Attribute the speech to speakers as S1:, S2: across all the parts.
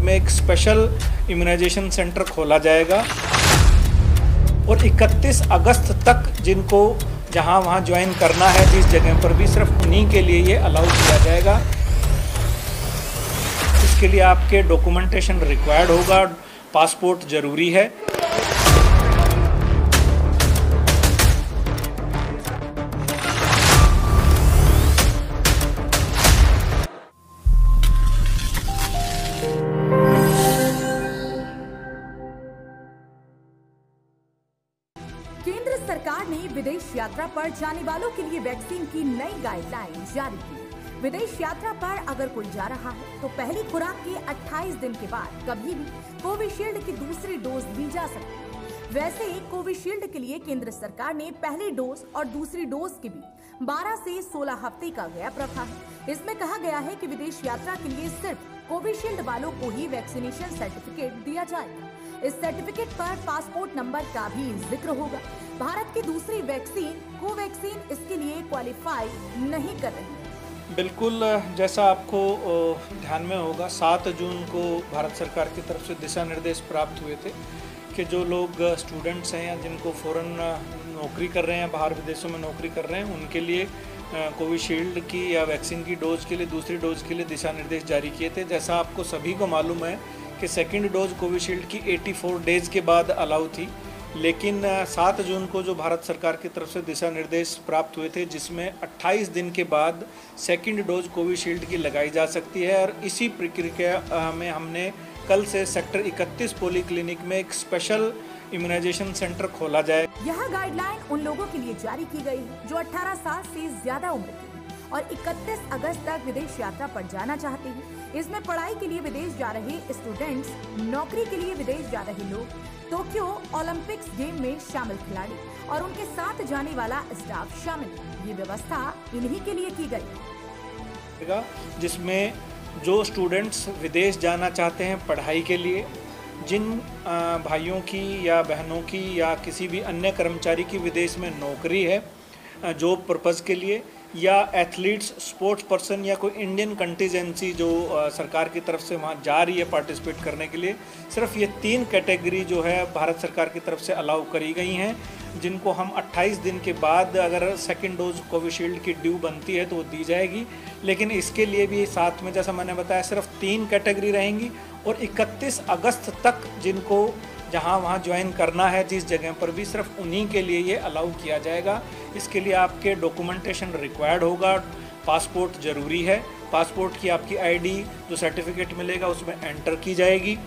S1: में एक special immunisation centre खोला जाएगा और 31 अगस्त तक जिनको जहां वहां ज्वाइन करना है जिस जगह पर भी, सिर्फ उन्हीं के लिए ये अलाउ किया जाएगा। इसके लिए आपके डॉक्यूमेंटेशन रिक्वायर्ड होगा, पासपोर्ट ज़रूरी है।
S2: केंद्र सरकार ने विदेश यात्रा पर जाने वालों के लिए वैक्सीन की नई गाइडलाइन जारी की। विदेश यात्रा पर अगर कोई जा रहा है तो पहली खुराक के 28 दिन के बाद कभी भी कोविशील्ड की दूसरी डोज ली जा सकती है। वैसे कोविशील्ड के लिए केंद्र सरकार ने पहली डोज और दूसरी डोज के बीच 12 से 16 हफ्ते का गैप रखा है। इसमें कहा गया है कि विदेश यात्रा के लिए सिर्फ कोविशील्ड वालों को ही वैक्सीनेशन सर्टिफिकेट दिया जाएगा। इस सर्टिफिकेट पर पासपोर्ट नंबर का भी जिक्र होगा। भारत की दूसरी वैक्सीन कोवैक्सीन इसके लिए क्वालिफाई नहीं कर रही।
S1: बिल्कुल, जैसा आपको ध्यान में होगा, 7 जून को भारत सरकार की तरफ से दिशा निर्देश प्राप्त हुए थे कि जो लोग स्टूडेंट्स हैं या जिनको फ़ॉरेन नौकरी कर रहे हैं, बाहर विदेशों में नौकरी कर रहे हैं, उनके लिए कोविशील्ड की या वैक्सीन की डोज के लिए, दूसरी डोज के लिए दिशा निर्देश जारी किए थे। जैसा आपको सभी को मालूम है कि सेकंड डोज कोविशील्ड की 84 डेज के बाद अलाउ थी, लेकिन 7 जून को जो भारत सरकार की तरफ से दिशा निर्देश प्राप्त हुए थे जिसमें 28 दिन के बाद सेकंड डोज कोविशील्ड की लगाई जा सकती है, और इसी प्रक्रिया में हमने कल से सेक्टर 31 पोली क्लिनिक में एक स्पेशल इम्यूनाइजेशन सेंटर खोला जाए।
S2: यह गाइडलाइन उन लोगों के लिए जारी की गई है जो 18 साल से ज्यादा उम्र के हैं और 31 अगस्त तक विदेश यात्रा पर जाना चाहते हैं। इसमें पढ़ाई के लिए विदेश जा रहे स्टूडेंट्स, नौकरी के लिए विदेश जा रहे लोग, टोक्यो ओलंपिक्स गेम में शामिल खिलाड़ी और उनके साथ जाने वाला स्टाफ शामिल है। ये व्यवस्था इन्हीं के लिए की गई,
S1: जिसमें जो स्टूडेंट्स विदेश जाना चाहते हैं पढ़ाई के लिए, जिन भाइयों की या बहनों की या किसी भी अन्य कर्मचारी की विदेश में नौकरी है जॉब पर्पज़ के लिए, या एथलीट्स, स्पोर्ट्स पर्सन या कोई इंडियन कंटीजेंसी जो सरकार की तरफ से वहाँ जा रही है पार्टिसिपेट करने के लिए, सिर्फ ये 3 कैटेगरी जो है भारत सरकार की तरफ से अलाउ करी गई हैं, जिनको हम 28 दिन के बाद अगर सेकंड डोज कोविशील्ड की ड्यू बनती है तो वो दी जाएगी। लेकिन इसके लिए भी साथ में, जैसा मैंने बताया, सिर्फ 3 कैटेगरी रहेंगी और 31 अगस्त तक जिनको जहां वहां ज्वाइन करना है जिस जगह पर भी, सिर्फ उन्हीं के लिए ये अलाउ किया जाएगा। इसके लिए आपके डॉक्यूमेंटेशन रिक्वायर्ड होगा, पासपोर्ट ज़रूरी है। पासपोर्ट की आपकी आईडी जो सर्टिफिकेट मिलेगा उसमें एंटर की जाएगी।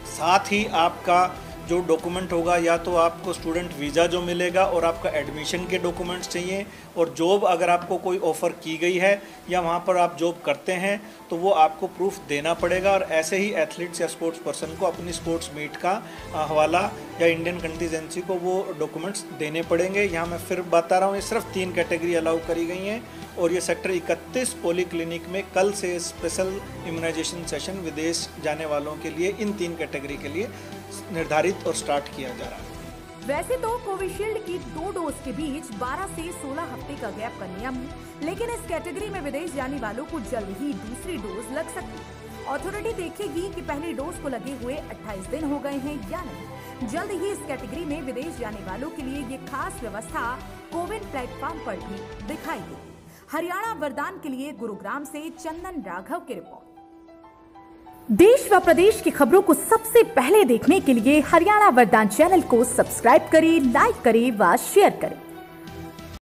S1: साथ ही आपका जो डॉक्यूमेंट होगा, या तो आपको स्टूडेंट वीज़ा जो मिलेगा और आपका एडमिशन के डॉक्यूमेंट्स चाहिए, और जॉब अगर आपको कोई ऑफ़र की गई है या वहाँ पर आप जॉब करते हैं तो वो आपको प्रूफ देना पड़ेगा। और ऐसे ही एथलीट्स या स्पोर्ट्स पर्सन को अपनी स्पोर्ट्स मीट का हवाला या इंडियन कंटीजेंसी को वो डॉक्यूमेंट्स देने पड़ेंगे। यहाँ मैं फिर बता रहा हूँ, ये सिर्फ 3 कैटेगरी अलाउ करी गई हैं और ये सेक्टर 31 पोली क्लिनिक में कल से स्पेशल इम्यूनाइजेशन सेशन विदेश जाने वालों के लिए इन 3 कैटेगरी के लिए निर्धारित और स्टार्ट किया जा रहा है।
S2: वैसे तो कोविशील्ड की 2 डोज के बीच 12 से 16 हफ्ते का गैप का नियम है, लेकिन इस कैटेगरी में विदेश जाने वालों को जल्द ही दूसरी डोज लग सकती है। अथॉरिटी देखेगी कि पहली डोज को लगे हुए 28 दिन हो गए हैं या नहीं। जल्द ही इस कैटेगरी में विदेश जाने वालों के लिए ये खास व्यवस्था कोविन प्लेटफॉर्म पर भी दिखाई देगी। हरियाणा वरदान के लिए गुरुग्राम से चंदन राघव की रिपोर्ट। देश व प्रदेश की खबरों को सबसे पहले देखने के लिए हरियाणा वरदान चैनल को सब्सक्राइब करें, लाइक करें व शेयर करें।